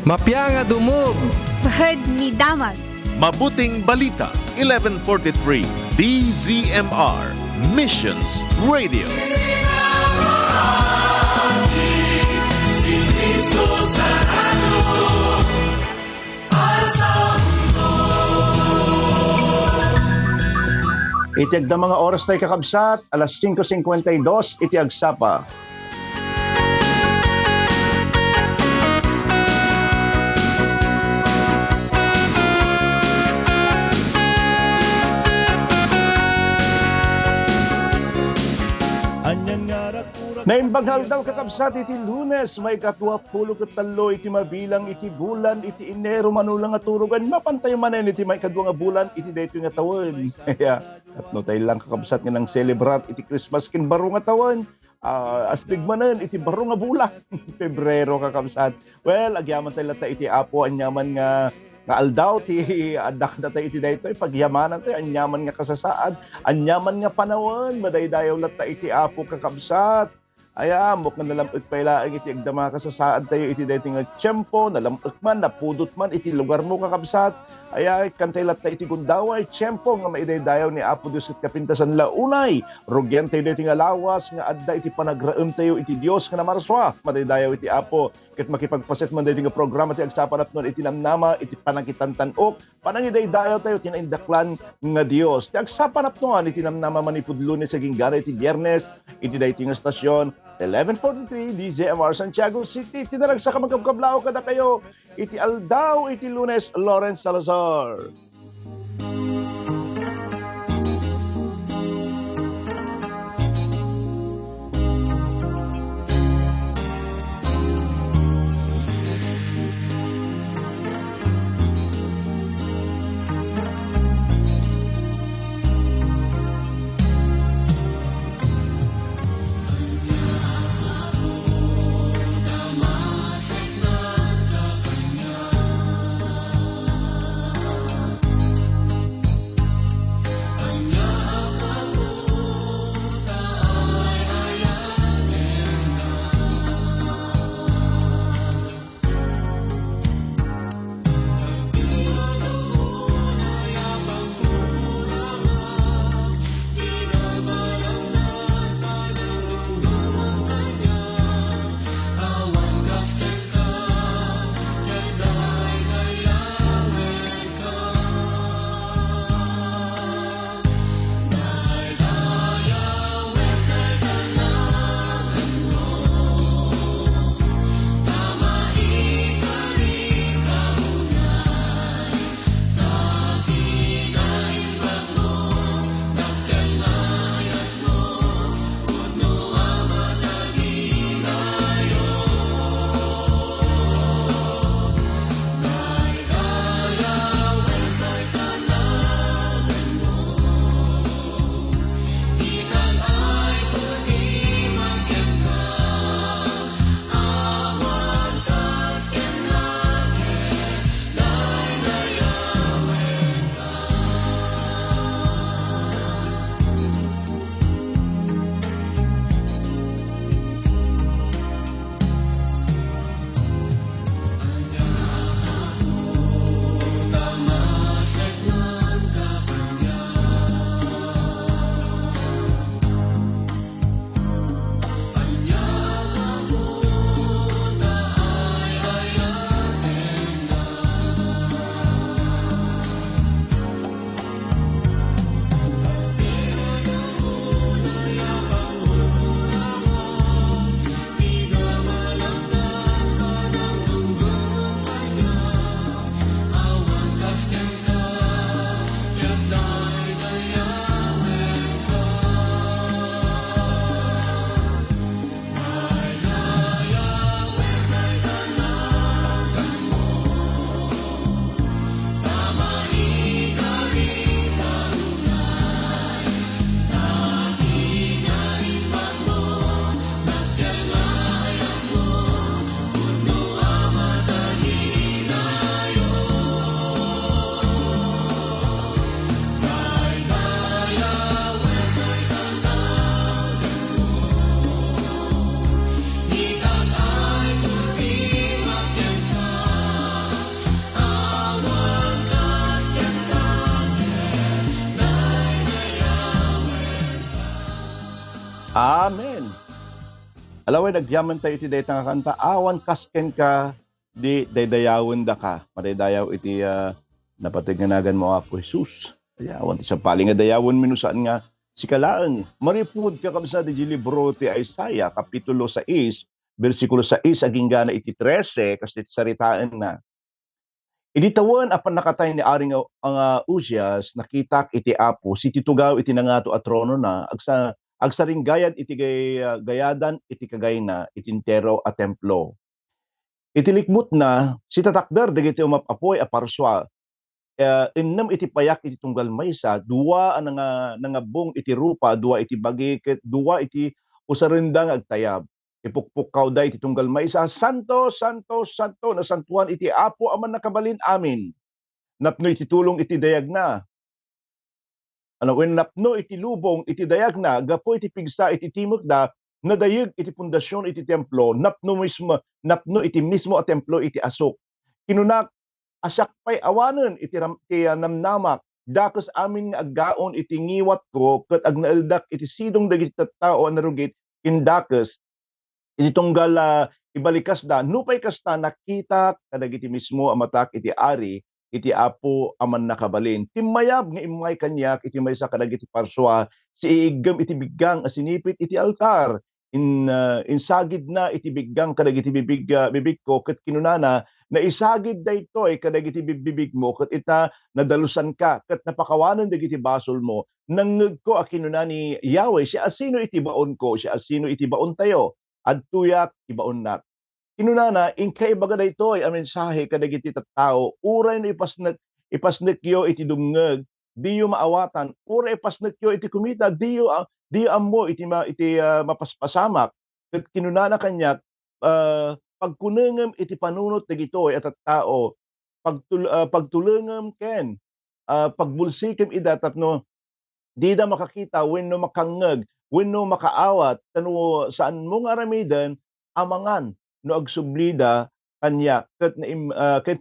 Mapya nga dumog. Bahad ni Damag. Mabuting Balita, 1143, DZMR, Missions Radio. Itiag na mga oras tayo kakabsat, alas 5:52, itiag sapa. Naimbaghal daw kakabsat iti Lunes, may katwapulo katalo iti mabilang iti bulan, iti Enero manulang nga turugan, mapantay manen iti may kadwa nga bulan, iti dayto nga tawon. Kaya, at no tayo lang kakabsat nga nang celebrat iti Christmas kin baro nga tawon. Astig manen iti baro nga bulan, Pebrero kakabsat. Well, agyaman tayo lata iti apo, anyaman nga aldaw ti adak na tayo iti dayto pagyamanan tayo anyaman nga kasasaad, anyaman nga panawon, madaydayaw lata iti apo kakabsat. Aya, muk na nalampag pailaang iti agdama ka sa saad tayo iti dating nga tiyempo, nalampag man, napudot man, iti lugar mo kakabsat. Aya, kantay lat iti gundaway, tiyempo nga maidaydayaw ni Apo Diyos at kapintasan launay. Rugyan tayo dating nga lawas, nga adda iti panagraem tayo iti Diyos nga namarswa. Madaydayaw iti Apo, ket makipagpaset man dating nga programa ti agsapanap nun iti namnama, iti panakitantanok, panangidaydayaw tayo tinaindaklan nga Diyos. Ti agsapanap nun, iti namnama manipud Lunes, saging gara iti Biyernes, iti dating nga stasyon, 1143 DZMR Santiago City. Tinarag sa kamagkabkablao kada kayo. Iti Aldaw, iti Lunes, Lawrence Salazar. Amen. Alaway nagyaman tayo iti dayta nga kanta, awan kasken ka, di daydayawon da ka. Madaydayaw iti napatiganagan mo Apo Jesus. Kaya awan ti sa paling nga dayawon minusaan nga si kalaan. Maripud ka kabsa di libro ti Isaiah, kapitulo 6, versikulo 6, aging gana iti 13, kasi saritaan na. Iditawan apan nakatay ni Aring ang Uzias, nakitak iti Apo, si titugaw iti nangato at trono na, agsaring gayad iti gayadan iti kagay na, itintero a templo. Itilikmut na, si tatakder, dagiti umapapoy a parswa, innam iti payak iti tunggal maysa, dua nga bung iti rupa, dua iti bagi, dua iti usarendang agtayab. Ipukpukaw da iti tunggal maysa, santo, santo, santo, nasantuan iti Apo aman nakabalin amin. Napno iti tulong iti dayag na. When napno iti lubong iti dayag na, gapo iti pigsa iti timok da, nadayeg iti pundasyon iti templo, napno iti mismo a templo iti asok. Kinunak asak pay awanen iti namnamak, dakos amin nga aggaon iti ngiwat ko, ket agnaeldak iti sidong dagiti tattao a narugit indakes, iti tunggal ibalikas da, nupay kasta nakita kadagiti mismo amatak iti ari, iti Apo aman nakabalin. Timmayab nga imay kanyak, iti maysa kadagiti parswa, si iigam iti biggang asinipit iti altar, insagid na iti biggang kadagiti bibig ko, ket kinunana, na isagid da ito ay kadagiti bibig mo, ket ita nadalusan ka, ket napakawanan dagiti basol mo, nangngeg ko a kinuna ni Yahweh, siya asino iti baon ko, siya asino iti baon tayo, adtuyak ibaon nak. Kinunana, inkaibaga da ito ay mensahe kadagiti tattao, uray na ipasnekyo iti dungngeg, diyo maawatan, uray ipasnekyo iti kumita, diyo ammo iti mapaspasamak. Ket kinunana kanyak, pagkunengem iti panunot dagitoy at tattao, pagtulengem ken, pagbulsikem ida tapno, di da makakita wenno makangngeg, wenno makaawat, tano saan mo nga aramidan, amangan, no agsublida kanya, ket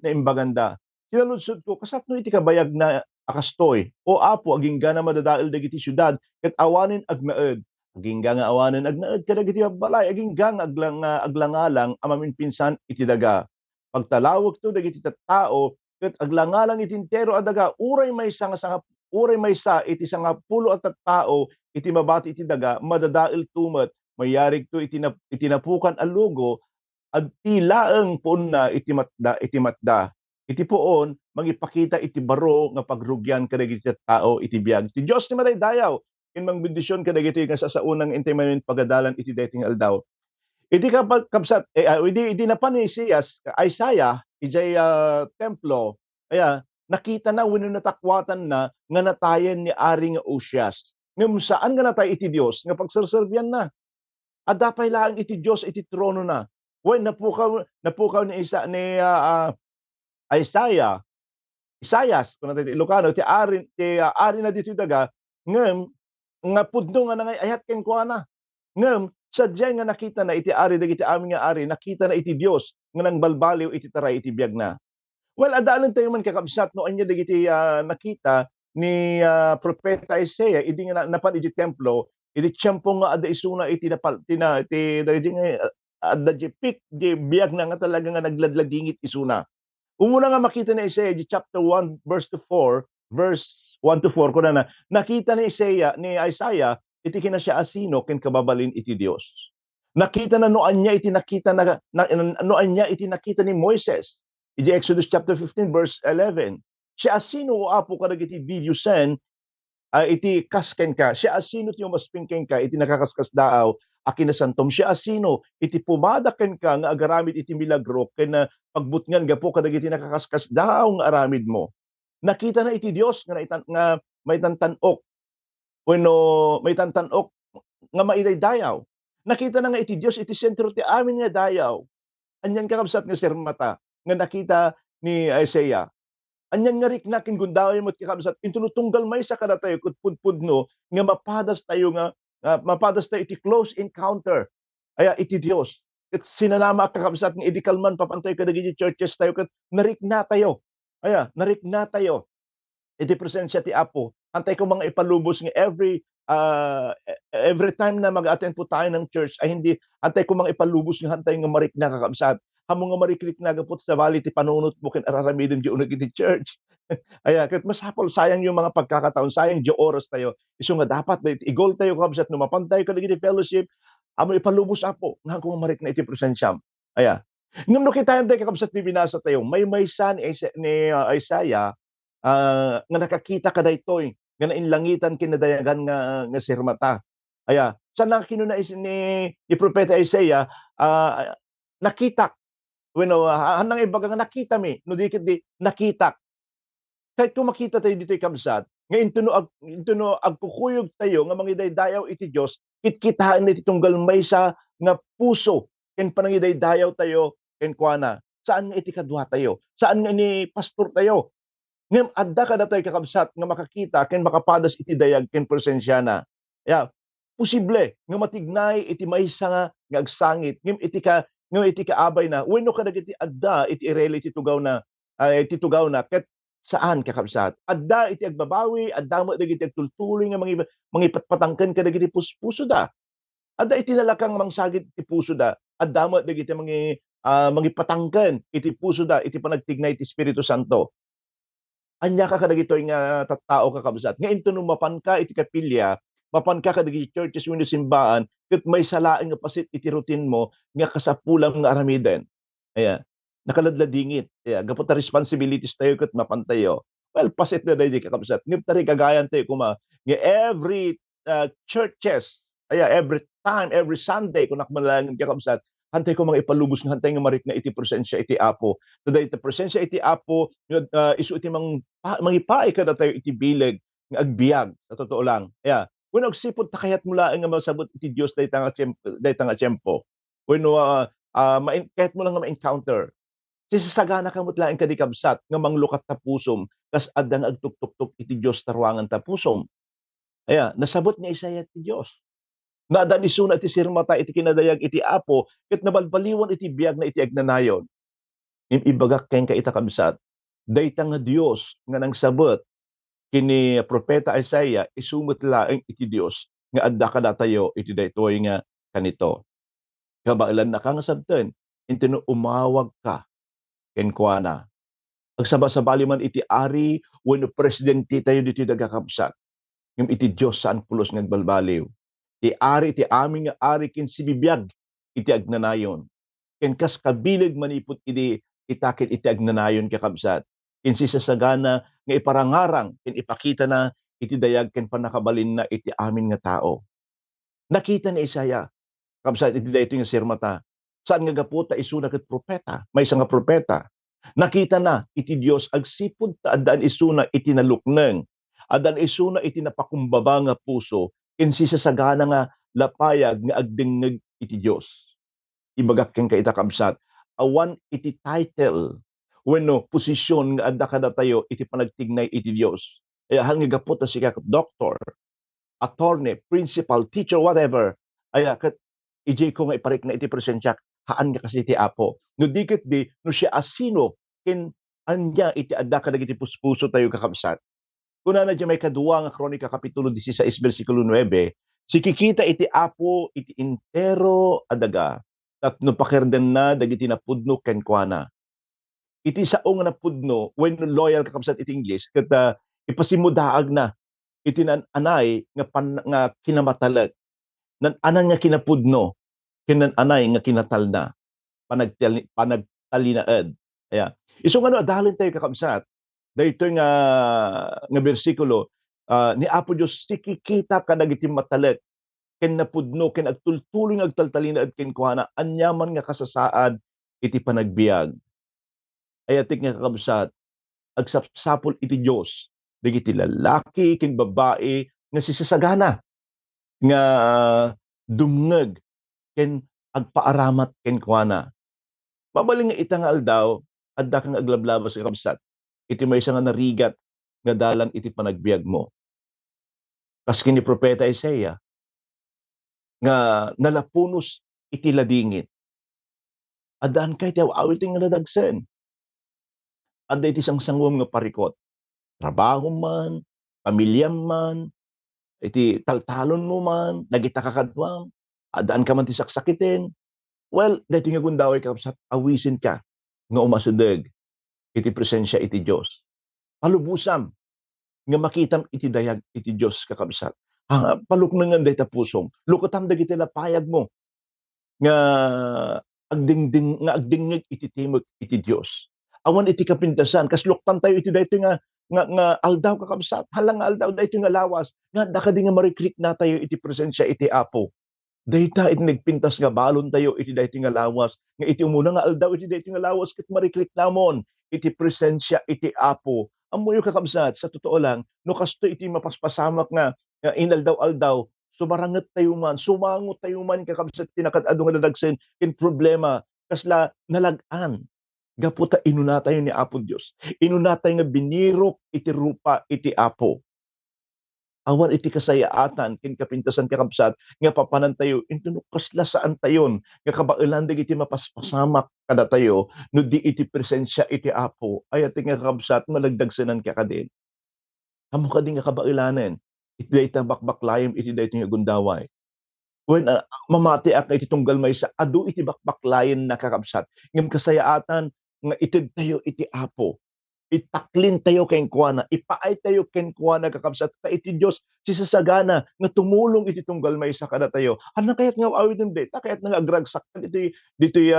na imbaganda. Sinaludsod ko, kasatno iti kabayag na akastoy, o Apo, aging gana madadael dagiti syudad, ket awanin agnaed. Aging nga awanin agnaed, kadagiti balay, aging nga aglangalang, amamin pinsan iti daga. Pagtalawag to dagiti tattao, ket aglangalang itintero a daga, uray may sa iti sangapulo at tattao, iti mabati iti daga, madadael tumet, mayarig to itinapukan a lugo, at tilaeng poon na iti matda. Iti poon, magipakita iti baro nga pagrugyan kadagiti tao iti biag. Ti Dios ni madaydayaw, ken mangbendisyon kadagiti nga sa unang intimanen pagadalan iti dating aldaw. Iti kapsat, iti napan ni Isaiah, ijay templo, kaya nakita na, wenno natakwatan na, nga natayen ni Aring Uzias. Ngem saan nga natay iti Dios, nga pagserserbian na. Adapay laang iti Dios iti trono na. When napukaw ni Isaias, kung natin Ilocano, ti ari na dito daga, ngem nga pudno nga nangayat ken kuana. Ngem sadya nga nakita na iti ari dagiti amin nga ari, nakita na iti Dios nga nang balbaliw iti taray iti biag na. Well, adalan tayo man kakabsat no anya dagiti nakita ni propeta Isaiah, idi nga napan iti templo, iti tiyempo nga ada isuna iti dagiti nga adda pik di biag na nga talaga nga nagladladingit isuna. Umuna nga makita ni Isaiah di chapter 1 verse 1 to 4 ko na nakita ni Isaiah iti kinasya asino ken kababalin iti Dios. Nakita na noan niya iti nakita noan niya iti nakita ni Moises. Iti Exodus chapter 15 verse 11. Siya asino o Apo kadagiti video sen, iti kasken ka. Siya asino ti umaspingken ka iti nakakaskas daaw akinasantom. Siya asino iti pumadaken ka nga agaramid iti milagro ken pagbutngan gapo kadagiti nakakaskas daaw nga aramid mo. Nakita na iti Dios nga may tantanok, wenno may tantanok nga maidaydayaw. Nakita na nga iti Dios iti sentro ti amin nga dayaw. Anyan kakabsat nga sermata nga nakita ni Isaiah. Anyan nga rikna ken gundaway mo't kakabsat intulutunggal maysa kada tayo ket pudpudno nga mapadas tayo iti close encounter aya iti Dios. Ket sinanama kakabsat nga idikalman papantay kadagiti churches tayo ket narikna tayo. Iti presensya ti Apo. Antay ko mga ipalubos nga every every time na mag-attend po tayo ng church ay hindi antay ko mang ipalubos ng hantay nga marik na kakabsat. Hamo nga mariklik na gapot sa bali ti panunot mo ken araramidin di unag iti church. Aya ket masapol sayang yung mga pagkakataon, sayang di oras tayo. Isu nga dapat na igol tayo kakabsat no mapantay ka dagiti fellowship, amo ipalubos apo nga kung marik na iti presensyam. Aya. Ngem no kita tayo kakabsat ni binasa tayo, may maysa ni Isaiah nga nakakita ka daytoy nga nainlangitan kinadayagan nga sirmata. Aya, sa nakinuna ni propeta Isaiah, nakita wenno hanang ibaga nga nakita mi no dikit di nakita. Kahit kung makita tayo dito'y kabsat, nga intuno agkukuyog tayo nga mangidaydayaw iti Dios, kitkitaan iti tunggal maysa nga puso ken panangidaydayaw tayo ken kuana. Saan nga iti kadwa tayo? Saan nga ni pastor tayo? Ngem adda kada tayo kakabsat nga makakita ken makapadas iti dayag ken presensya na. Ya, posible nga matignay iti maysa nga agsangit ngem iti kaabay na wenno kadagiti adda iti ireli iti tugaw na ket saan kakabsat? Adda iti agbabawi, adda mo dagiti agtultuloy nga mangipatpatangken kadagiti puso da. Adda iti nalakang mangsagit iti puso da. Adda mo dagiti mangipatangken iti puso da iti panagtignay iti Espiritu Santo. Anya ka kadagitoy nga tattao kakabsat. Nga intuno mapan ka iti kapilya, mapan ka kadagiti churches wenno simbahan, ket may salaeng nga pasit iti routine mo nga kasapulang nga aramiden. Aya, nakaladladingit. Aya, gapot ta responsibilities tayo ket mapan tayo. Well, pasit na daydi kakabsat. Ngem tari kagayan tayo kuma nga every churches, aya, every time, every Sunday kung nakmalangan kakabsat, hantay ko mga ipalubos nga hantay nga marik na iti presensya iti Apo. Today iti presensya iti Apo, isu iti mangipaay kada tayo iti bileg nga agbiag sa totoo lang. Yeah. When agsipod ta kayat mula nga masabot iti Dios dayta nga tiempo. When kahit mo lang nga ma-encounter, sisasagana ka mutlaing kadikabsat nga manglukat ta pusom kas adda nga agtuktuk iti Dios tarwangan ta pusom. Aya, nasabot ni Isaiah ti Dios. Nadan isuna iti sirmata iti kinadayag iti Apo ket nabalbaliwan iti biag na iti agnanayon. Ibagak ken ka ita kabsat. Dayta nga Dios nga nangsabot kini propeta Isaiah isumot laeng iti Dios nga adda kada tayo iti daytoy nga kanito. Kabailan na ka nga sabten intino umawag ka ken kuana. Agsabasabali man iti ari wenno presidente tayo diti dagakabsat. Ngem iti Dios saan pulos ngagbalbaliw. Ti ari ti aming nga ari ken sibibiyag iti agnanayon. Ken kas kabilig manipot iti itaket iti agnanayon kakabsat. Ken sisasagana nga iparangarang ken ipakita na iti dayag ken panakabalin na iti amin nga tao. Nakita ni Isaiah kabsat iti daytoy nga sirmata. Saan nga gapota isuna ket propeta, maysa nga propeta. Nakita na iti Dios agsipud ta addaan isuna iti nalukneng. Addaan isuna iti napakumbaba nga puso ken sisasagana nga lapayag nga agdengeg iti Dios. Ibagak ken kaita kabsat, awan iti title wenno posisyon nga adda kada tayo iti panagtignay iti Dios. Ay hal nga gapot ta siya doctor, attorney, principal, teacher, whatever. Ay ket ijay ko nga iparik na iti presensya haan nga kasi iti Apo. No dikit di no siya asino ken anya iti adda kadagiti puspuso tayo kakabsat. Kuna na may kadua nga Kronika Kapitulo 16, versikulo 9, sikikita iti Apo iti intero adaga, tapno pakirden na dagiti napudno ken kuana. Iti sao nga napudno, when loyal kakabsat iti English, ket ipasimudaag na, iti anay nga kinamatalag, nan anan nga kinapudno, kinan anay nga kinatalna, panagtalinaed. Aya. Isu nga no, adalin tayo kakabsat, dahito nga bersikulo, ni Apo Dios sikikita kadagiti matalet ken napudno ken agtultuloy nga agtaltalinaed ken kuana anyaman nga kasasaad iti panagbiag. Ayatik nga kakabsat, agsapsapol iti Dios dagiti lalaki ken babae nga sisasagana nga dumngeg ken agpaaramat ken kuana. Mabaling nga ita nga aldaw adda kang aglablabas kakabsat. Iti maysa nga narigat nga dalan iti panagbiag mo. Kas kini propeta Isaiah nga nalapunos iti ladingit. Adaan kay ti awit nga nadagsen. Adda iti sangsangwam nga parikot. Trabaho man, pamilya man, iti taltalon mo man, dagita kakadwam, adaan ka man ti saksakitin, well, dahito nga gundaway ka sa awisin ka, nga umasudeg, iti presensya iti Diyos. Palubusam, nga makitam iti dayag iti Diyos kakabsat. Paluknangan dayta pusom, lukutam dagiti lapayag mo, nga agdingnig iti timog iti Diyos. Awan iti kapintasan, kasluktan tayo iti dayto nga aldaw kakabsat, halang aldaw dayto nga lawas, nga dakadi nga marikrik na tayo iti presensya iti Apo. Dayta iti nagpintas nga balon tayo iti dayto nga lawas, nga iti umuna nga aldaw iti dayto nga lawas ket marikrik namon iti presensya iti Apo. Amoy kakabsat, sa totoo lang, no kasto iti mapaspasamak nga inaldaw-aldaw, sumaranget tayo man, sumangot tayo man kakabsat tinakad-ado nga dadagsen ken problema kasla nalag-an. Gaputa inuna tayo ni Apo Dios. Inuna tayo nga binirok iti rupa iti Apo. Awan iti kasayaatan ken kapintasan kakabsat nga papanan tayo into kasla saan tayon nga kabailan iti mapaspasamak kada tayo no di iti presensya iti Apo ay ati nga kakabsat malagdagsenan ka kadin. Amo ka din nga kabailanen iti dayta bakbaklayem iti dayta nga gundaway. When mamati ak iti tunggal maysa adu iti bakbaklayen na kakabsat ngem kasayaatan nga ited tayo iti Apo. Itaklin tayo ken kuana, ipaay tayo ken kuana kakabsat ta iti Dios si sasagana nga tumulong iti tunggal maysa kada tayo. Ano kayat nga awiten deta kayat nga agragsak ditoy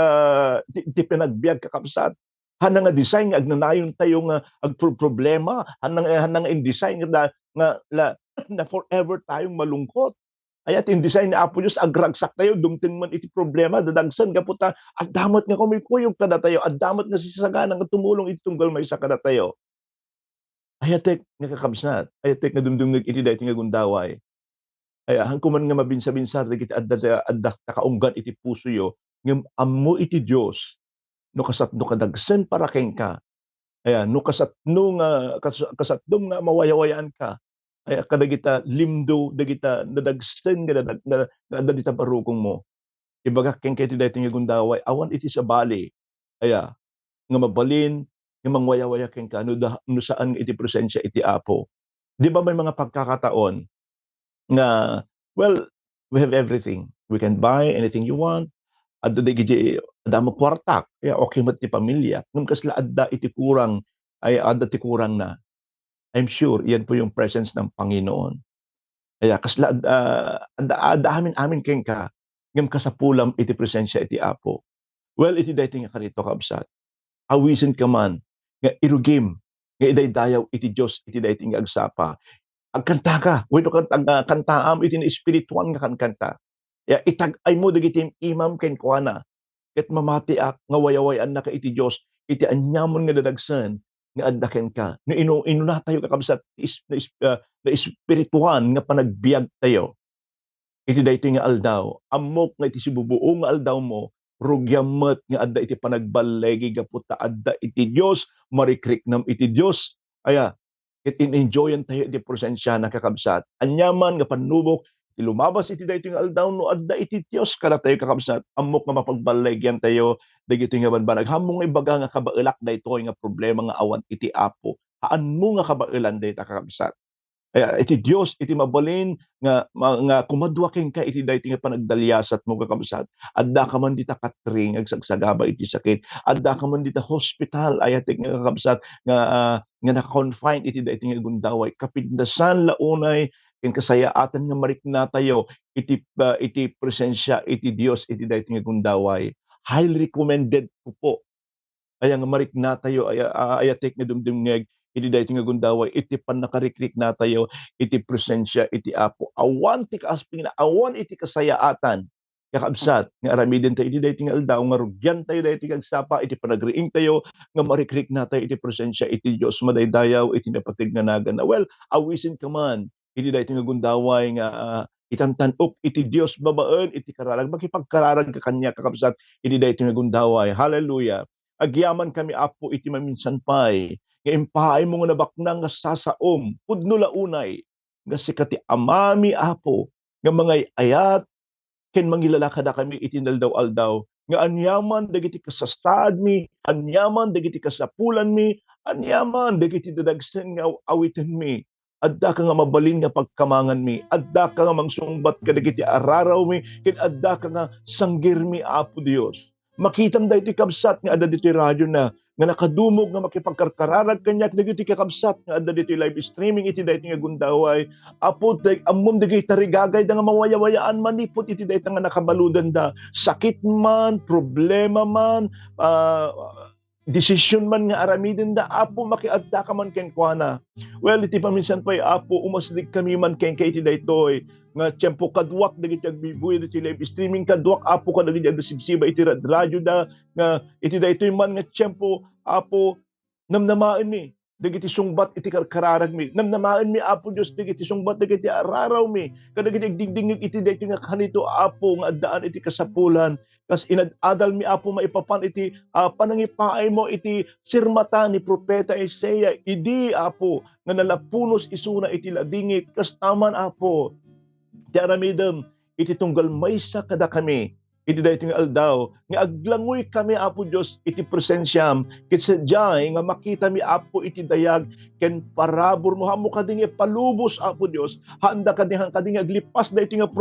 iti pinagbiag kakabsat. Hana nga design nga agnanayon tayo nga agproblema, hana nga in design nga na forever tayong malungkot. Ayat in design ni Apo Dios agragsak tayo dumten man iti problema dadagsan gaputa addamat nga kumikuyog kada tayo addamat nga sisagana nga tumulong iti tunggal maysa kada tayo. Ayatek nga kakabsat, ayatek nga dumdumig iti daytoy nga gundaway. Aya hangkuman nga mabinsa-binsar dagiti adda kaunggan iti puso yo ngem ammo iti Dios no kasatno kadagsen para ken ka. Aya no kasatno nga kasatdom nga mawayawayaan ka. Ay kadagita limdo dagita nadagsen nga dagita barukong mo. Ibaga ken iti daytoy nga gundaway awan iti sabali. Aya nga mabalin nga mangwayawaya ken ka no saan iti presensya iti Apo. Di ba may mga pagkakataon nga well, we have everything. We can buy anything you want. Adda dagiti adda mo kwarta, kaya okay met ti pamilya. Ngem kasla adda iti kurang ay adda ti kurang na. I'm sure yan po yung presence ng Panginoon. Kaya kasla amin ken ka ngem kasapulam iti presensya iti Apo. Well, iti daytoy nga karito kabsat. Awisin ka man nga irugim nga idaydayaw iti Dios iti daytoy nga agsapa. Agkanta ka, wenno kantaam iti espirituan nga kankanta. Ya itag-ay mo dagiti imam ken kuana ket mamatiak nga wayawayan na ka iti Dios iti anyamon nga dadagsen nga addaken ka. No inuna tayo kakabsat na espirituhan nga panagbiag tayo. Iti daytoy nga aldaw, ammok nga iti sibubuo nga aldaw mo, rugyamet nga adda iti panagbalegi gaputa adda iti Dios, marikriknam iti Dios. Aya, ket in-enjoyan tayo iti presensya na kakabsat. Anyaman nga panubok, lumabas iti daytoy nga aldaw no adda iti Dios kada tayo kakabsat. Ammok nga mapagbalegyan tayo dagiti nga banbanag. Hammong ibaga nga kabaelak daytoy nga problema nga awan iti Apo. Haan mo nga kabaelan dayta kakabsat. Kaya iti Dios iti mabalin nga kumadwa ken ka iti daytoy nga panagdalyasat mo kakabsat. Adda ka man dita katring agsagsagaba iti sakit. Adda ka man dita hospital ayatek nga kakabsat nga naka-confine iti daytoy nga gundaway. Kapindasan launay ken kasayaatan nga marikna tayo iti presensya iti Dios iti daytoy nga gundaway. Highly recommended ko po. Aya nga marikna tayo ayatek nga dumdumngeg iti daytoy nga gundaway iti panakarikrik na tayo iti presensya iti Apo. Awan ti kaasping na awan iti kasayaatan kakabsat nga aramiden tayo iti daytoy nga aldaw nga rugyan tayo daytoy nga agsapa iti panagriing tayo nga marikrik na tayo iti presensya iti Dios madaydayaw iti napatignganagan na well awisin ka man iti daytoy nga gundaway nga itantanok iti Dios babaen iti kararag makipagkararag ka kanya kakabsat iti daytoy nga gundaway. Hallelujah. Agyaman kami Apo iti maminsan pay nga impaay mo nga nabaknang nga sasaom pudno launay nga sikati amami Apo nga mga ayat ken mangilala kada kami iti aldaw-aldaw nga anyaman dagiti kasasad mi anyaman dagiti kasapulan mi anyaman dagiti dadagsen nga awiten mi adda ka nga mabalin nga pagkamangan mi, adda ka nga mangsungbat kadagiti araraw mi, ken adda ka nga sanggir mi, Apo Dios. Makitam da iti kabsat nga adda diti radyo na nga nakadumog nga makipagkarkararag kanya dagiti kakabsat nga adda diti live streaming iti daytoy nga gundaway. Apo ammom dagiti tarigagay da nga mawayawayaan manipot iti daytoy nga nakabaludan da, sakit man, problema man, desisyon man nga aramiden da, Apo makiadda ka man ken kuana. Well, iti paminsan pa'y Apo umaslig kami man ken kay iti daytoy nga tiyempo kadwak dagiti agbibuy iti live streaming kadwak, Apo ka dagiti agdasibsiba iti radyo da nga iti daytoy man nga tiyempo, Apo namnamaan mi dagiti sungbat iti karkararag mi, namnamaan mi, Apo Dios, dagiti sungbat dagiti araraw mi kadagiti agdingdingig iti daytoy nga kanito, Apo nga addaan iti kasapulan. Kas inadadal mi, Apo, maipapan iti panangipaay mo iti sirmata ni Propeta Isaiah. Idi, Apo, nga nalapunos isuna iti ladingit. Kas taman, Apo, ti aramidem iti tunggal maysa kada kami. Iti daytoy nga aldaw nga aglangoy kami, Apo Dios, iti presensyam ket sadyay nga makita mi, Apo, iti dayag ken parabor mo hamo kadingi palubos, Apo Dios, handa kadingi aglipas daytoy nga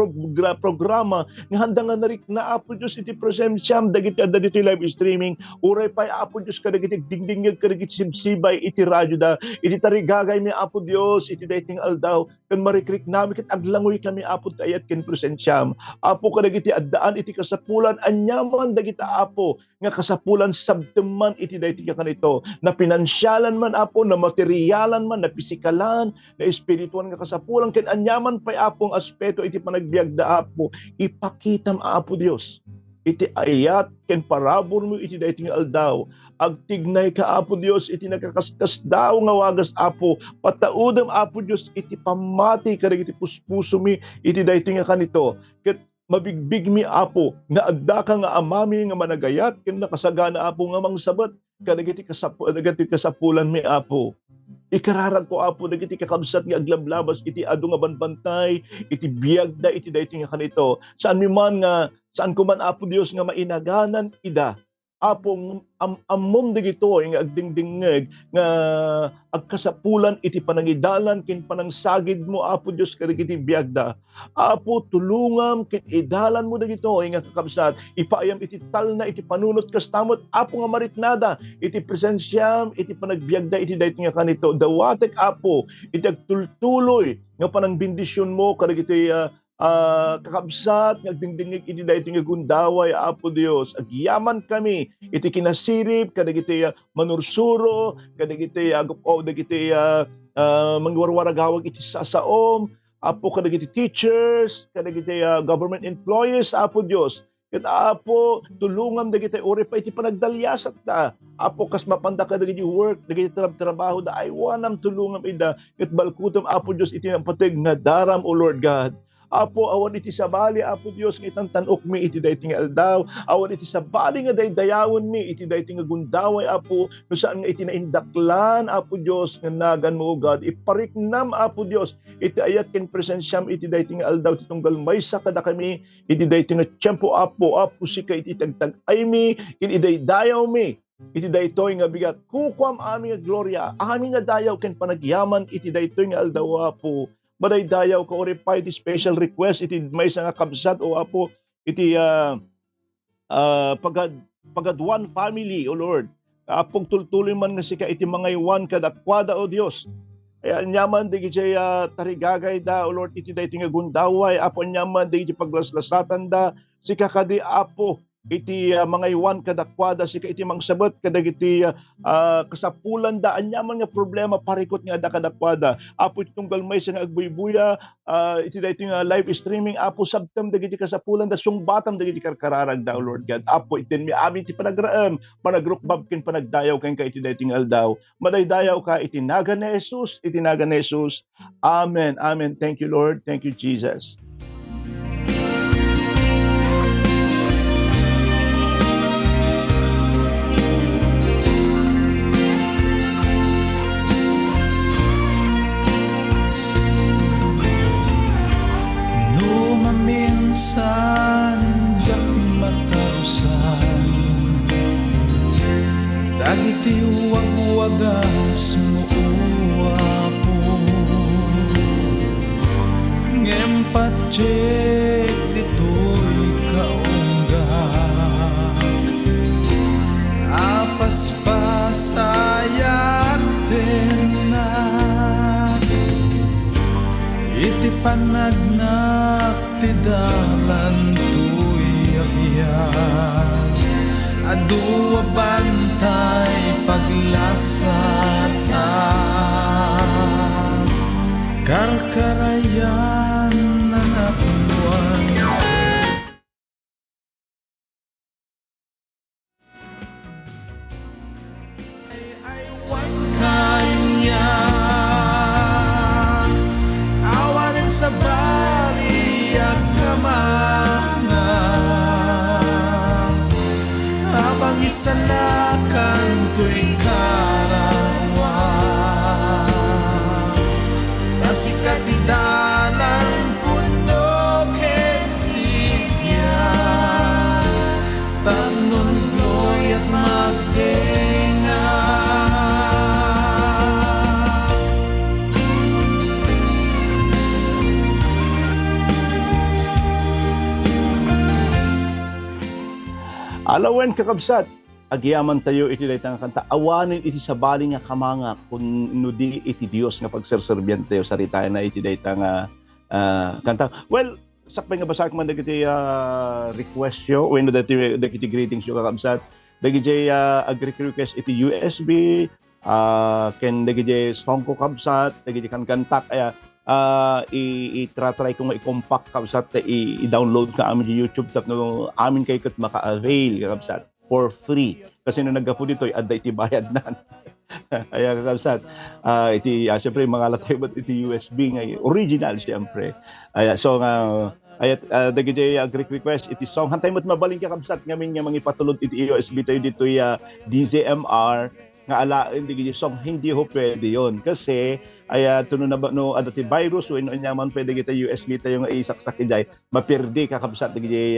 programa nga handa nga narik na, Apo Dios, iti presensyam dagiti adda diti live streaming. Uray pay, Apo Dios, kadagiti dingdingeg kadagiti sibsibay iti radyo da iti tarigagay mi, Apo Dios, iti daytoy nga aldaw ken marikrik nami ket aglangoy kami, Apo, tayat ken presensyam. Apo, kadagiti addaan iti kasapulan anyaman dagita, Apo, nga kasapulan sabteman iti daytoy nga kanito na pinansyalan man, Apo, na materialan man, na pisikalan, na espirituan nga kasapulan ken anyaman pay, Apo, ang aspeto iti panagbiag da, Apo, ipakitam, Apo Dios, iti ayat ken parabor mo iti daytoy nga aldaw. Agtignay ka, Apo Dios, iti nakakaskas daw nga wagas, Apo, pataudem, Apo Dios, iti pamati kadagiti puspuso mi iti daytoy nga kanito ket mabigbig mi, Apo, nga adda ka nga amami nga managayat ken nakasagana, Apo, nga mangsabat kadagiti kasapulan mi, Apo. Ikararag ko, Apo, dagiti kakabsat nga aglablabas iti adu nga banbantay iti biag da iti daytoy nga kanito. Saan ko man, Apo Dios, nga mainaganan ida, Apo, ammom digito nga agdingdingeg nga agkasapulan iti panangidalan ken panangsagid mo, Apo Dios, kadagiti biagda. Apo, tulungam ken idalan mo dagito nga kakabsat, ipaayam iti talna iti panunot kastamot, Apo, nga maritnada iti presensyam iti panagbiagda iti daytoy nga kanito. Dawatek, Apo, iti agtultuloy nga panangbindisyon mo kadagiti kakabsat nga agdingdingig iti daytoy nga gundaway, Apo Dios. Agyaman kami iti kinasirip kadagiti manursuro kadagiti dagiti mangwarwaragawag iti sasaom, Apo, kadagiti teachers kadagiti government employees, Apo Dios. Ket, Apo, tulungan dagiti uri pa iti panagdalyasat ta, Apo, kas mapanda ka dagiti work dagiti trabaho da ay wanam tulungam ida ket balkutom, Apo Dios, iti napateg nga daram, O Lord God. Apo, awan iti sabali, Apo Dios, nga itantanok mi iti daytoy nga aldaw, awan iti sabali nga daydayawon mi iti daytoy nga gundaway, Apo, no saan nga iti naindaklan, Apo Dios, nga nagan mo, God, ipariknam, Apo Dios, iti ayat ken presensyam iti daytoy nga aldaw ti tunggal maysa kada kami iti daytoy nga tiyempo, Apo, sika iti tagtagay mi iti daydayaw mi iti daytoy nga bigat kukwam ami nga gloria, ami nga dayaw ken panagyaman iti daytoy nga aldaw, Apo. Madaydayaw ka ori pa iti special request iti maysa nga kabsat, o Apo, iti pagad one family, O Lord. Apong tultuloy man nga sika iti mga iwan kadakwada, O Dios. Ay anyaman digiti tarigagay da, O Lord, iti daytoy nga gundaway, Apo, anyaman digiti paglaslasatan da sika kadi, Apo, iti mga iwan kadakwada sika iti mangsabot kadagiti kasapulan da anyaman nga problema parikot nga da kadakwada, Apo, iti tunggal maysa nga agbuybuya iti daytoy nga live streaming, Apo, sabtem dagiti kasapulan da sungbatam dagiti karkararag da, O Lord God. Apo, iten mi amin iti panagraem panagrukbab ken panagdayaw ken ka iti daytoy nga aldaw. Madaydayaw ka iti naga ni Jesus, iti naga ni Jesus. Amen. Amen. Thank you, Lord. Thank you, Jesus. Minsan diyak matarusan dagiti wagwagas mo, Apo, Dua bantay paglasat at karkarayan na napuan. Aywan kanya awanin sa bali at kamanang habang isalakan tuwing karawan nasikat idalang punog hentiyan tanon glory at magdenga. Alawen kakabsat, agyaman tayo iti daytang kanta, awanin iti sabali nga kamanga kun nudi iti Dios nga pagserserbian tayo saritayan na iti daytang kanta. Well, sakpay nga basak man dagiti request yo, when dagiti greetings yo kakabsat, dagiti request iti USB, ken dagiti song ko kabsat, dagiti kantak aya i-try kong i-compact kabsat i-download ka amin sa YouTube tapno amin kay kat maka-avail kabsat for free kasi nung naggapo dito adda iti bayad na. Ay kabsat siyempre mga latay but iti USB nga original siyempre. So dagiti request iti song hantay mo't mabalin ka kabsat ngamin nga mangipatulod iti USB tayo dito DZMR nga alain digiti song hindi ho pwede yon kasi tuno na no adati virus when nyaman pwede kita USB tayo nga isaksak ijay mapirdi kakabsat digiti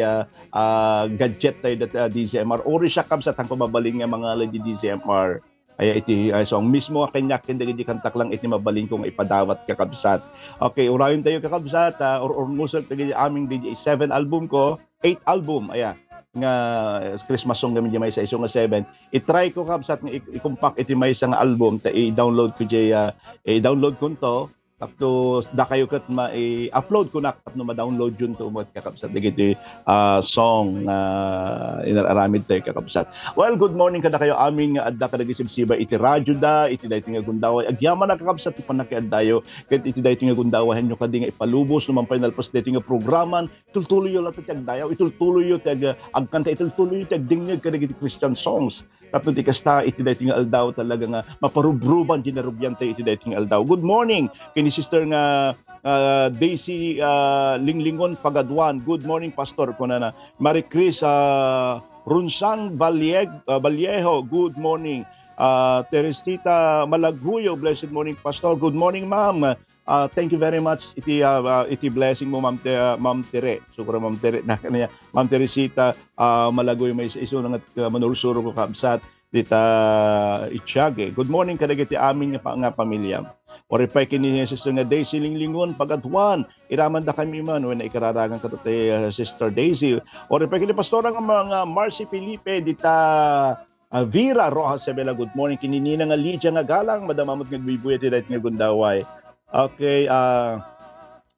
gadget tayo DZMR ori siya kabsat ang pababaling nga mga lagi DZMR iti song mismo kanyak digiti kantak lang iti mabaling kung ipadawat kakabsat. Okay, urayon tayo kakabsat or musal digiti aming DJ 7 album ko 8 album nga Christmas song kami may sa iso nga 7 i-try ko kabsat nga i-compact iti may isang album i-download ko i-download ko to tapos da kayo kat i-upload ko na tapno ma-download yun to umot kakabsat digiti song inaramid tayo kakabsat. Well, good morning kada kayo aming adda kada gisibsiba iti radyo da iti dayti nga gundaway agyaman na kakabsat ti panakiaddayo ket iti dayti nga gundawahen nyo kadi nga ipalubos numampay nalpas dayti nga programan tultuloy yo lato ti agdayaw itultuloy yo ti agkanta itultuloy yo ti agdingeg kada iti Christian songs tapno ti kasta iti dayti nga aldaw talaga nga maparubruban ginarubyan tayo iti dayti nga aldaw. Good morning kini sister nga Daisy Linglingon Pagaduan. Good morning pastor kunana. Marie Chris Runsang Vallejo. Good morning. Teresita Malaghuyo, blessed morning pastor. Good morning ma'am. Thank you very much iti blessing mo ma'am Tere. Sukra ma'am Tere na kanya. Ma'am Teresita Malaghuyo may iso nga manursuro ko kabsat dita Itiyage. Good morning kadagiti amin nga pamilya. Oripay kini sister nga Daisy Linglingon Pagatuan. Iraman da kami man when ikararagan ka sister Daisy. Oripay kini pastor nga mga Marcy Felipe dita Vera Rojas Sebela. Good morning kini nina nga Lydia nga galang madamamot nga bibuya ti dayt nga gundaway. Okay,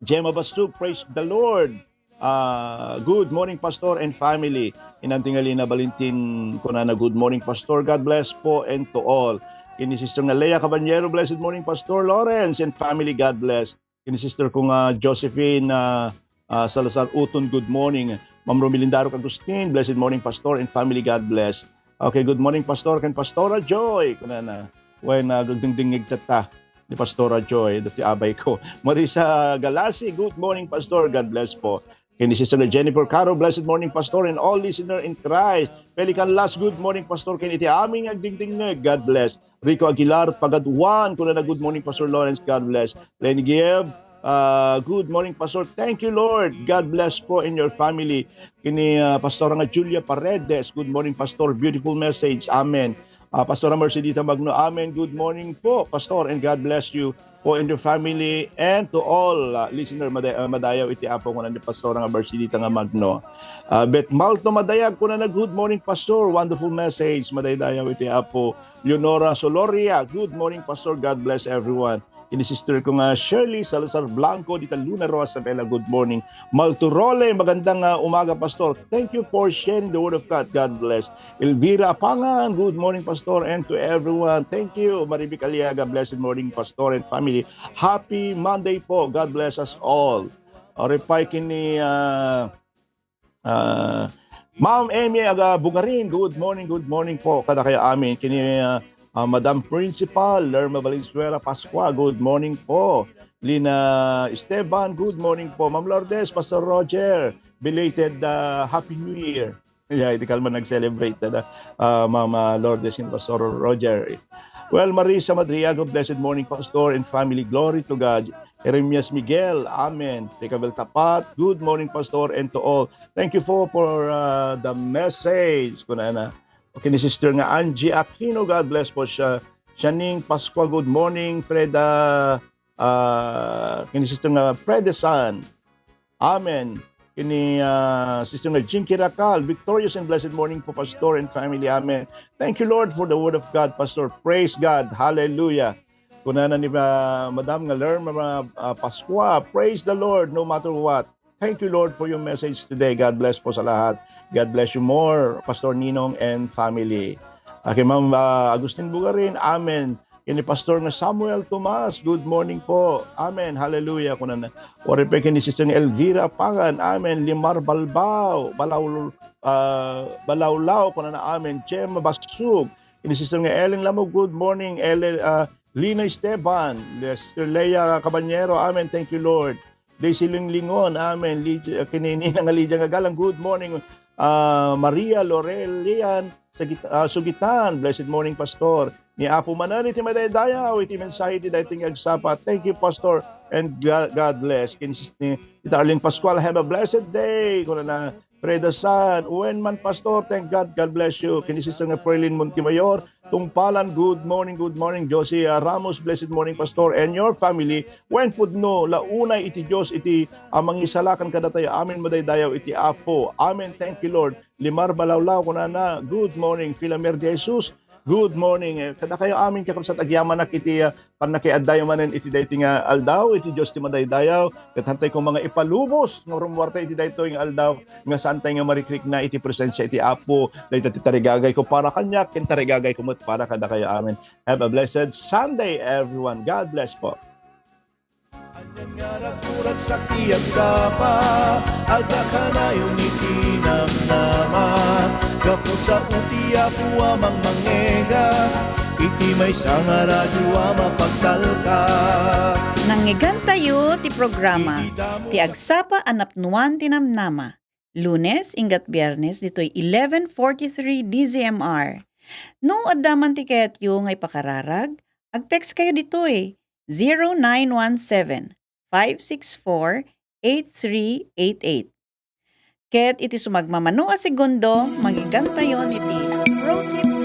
Gemma Bastug, praise the Lord. Good morning pastor and family. Inantingali na Valentin kunana good morning pastor. God bless po and to all. Kini sister nga Lea Caballero, blessed morning pastor. Lawrence and family, God bless. Kini sister ko nga Josephine Salazar Uton, good morning. Ma'am Romilindaro Agustin, blessed morning pastor and family, God bless. Okay, good morning pastor kan Pastora Joy kunana when gagdingdingig tata ni Pastora Joy dati abay ko. Marisa Galasi, good morning pastor, God bless po. Kini sister Jennifer Caro, blessed morning pastor and all listener in Christ. Pelican Last, good morning pastor kini iti aming agdingdingeg, God bless. Rico Aguilar Pagaduan kunana good morning pastor Lawrence, God bless. Lenny Gieb, good morning pastor, thank you Lord, God bless po in your family. Kini pastor nga Julia Paredes, good morning pastor, beautiful message, amen. Pastor Mercedita Magno, amen, good morning po pastor and God bless you po and your family and to all listener madayaw iti apo kunan ni pastor nga Mercedita nga Magno. Bet Malto madayag kunana good morning pastor, wonderful message, madayaw iti apo. Leonora Soloria, good morning pastor, God bless everyone. Kini sister ko nga Shirley Salazar Blanco, Dita Luna Rosa Bella, good morning. Malturole, magandang umaga, Pastor. Thank you for sharing the word of God. God bless. Elvira Apangan, good morning, Pastor, and to everyone. Thank you. Maribik Aliaga, blessed morning, Pastor and family. Happy Monday po. God bless us all. Reply kini Ma'am Amy aga Bugarin, good morning po. Kada kaya amin kini Madam Principal Lerma Valenzuela Pascua, good morning po. Lina Esteban, good morning po. Ma'am Lourdes, Pastor Roger, belated Happy New Year. Yeah, hindi kalma nag-celebrate na Ma'am Lourdes and Pastor Roger. Well, Marisa Madriago, blessed morning, Pastor and family. Glory to God. Jeremias Miguel, amen. Tekabel Tapat, good morning, Pastor, and to all. Thank you for the message. Kuna okay, ni Sister nga Angie Aquino, God bless po siya. Shaning Pascua, good morning. Freda, kini Sister nga Fredesan, amen. Kini Sister nga Jinky Rakal, victorious and blessed morning po, Pastor and family, amen. Thank you, Lord, for the word of God, Pastor. Praise God, hallelujah. Kuna na ni Madam nga Lerma Pascua, praise the Lord no matter what. Thank you, Lord, for your message today. God bless po sa lahat. God bless you more, Pastor Ninong and family. Okay, Ma'am Agustin Bugarin, amen. Kini Pastor na Samuel Tomas, good morning po. Amen, hallelujah. Kuna na, ori pa kini Sister Elvira Pangan, amen. Limar Balbao, Balawlaw, kuna na, amen. Chem Basug, kini Sister nga Ellen Lamog, good morning. Lina Esteban, Sister Leia Cabanyero, amen. Thank you, Lord. Daisy Linglingon, amen. Kinini nga Lydia Gagalang, good morning. Maria Lorelian Sugitan, blessed morning, Pastor. Ni Apo Manan, iti madaydayaw, iti mensahe iti dating agsapa. Thank you, Pastor, and God bless. Kinsis ni Arlene Pascual, have a blessed day. Kuna na Freda San, Uwen man, Pastor, thank God, God bless you. Kinsis nga Frelin Montimayor, Tungpalan, good morning, Josie Ramos, blessed morning, Pastor, and your family. When pud no, launay iti Diyos, iti mangisalakan kada tayo, amin madaydayaw, iti Apo. Amen, thank you, Lord. Limar Balawlaw, kuna na, good morning, Philamer de Jesus, good morning. Kada kayo amin kakot sa tagyaman na iti panakiadayo manen iti dating aldaw, iti Diyos ti madaydayaw, kat hantay ko mga ipalubos, ng rumwarta iti dayto yung aldaw, nga santay nga marikrik na iti presensya iti Apo, dayto ti tarigagay ko para kanya, ken tarigagay ko mo't para kada kayo amin. Have a blessed Sunday, everyone. God bless po. Anyan nga nagkurag sa kiyag sapa, aga ka na yung itinamnaman. Kapag sa uti ako amang mangega, iti may sanga radyo mapagtalka. Nangyigan tayo ti programa, ti agsapa anapnuan tinamnama. Lunes, ingat Biyernes, dito'y 11:43 DZMR. No addaman ti kayatyo ngay pakararag, ag-text kayo dito'y 0917-564-8388. Ket iti sumagmamano a segundo, magigantayon iti Pro Tips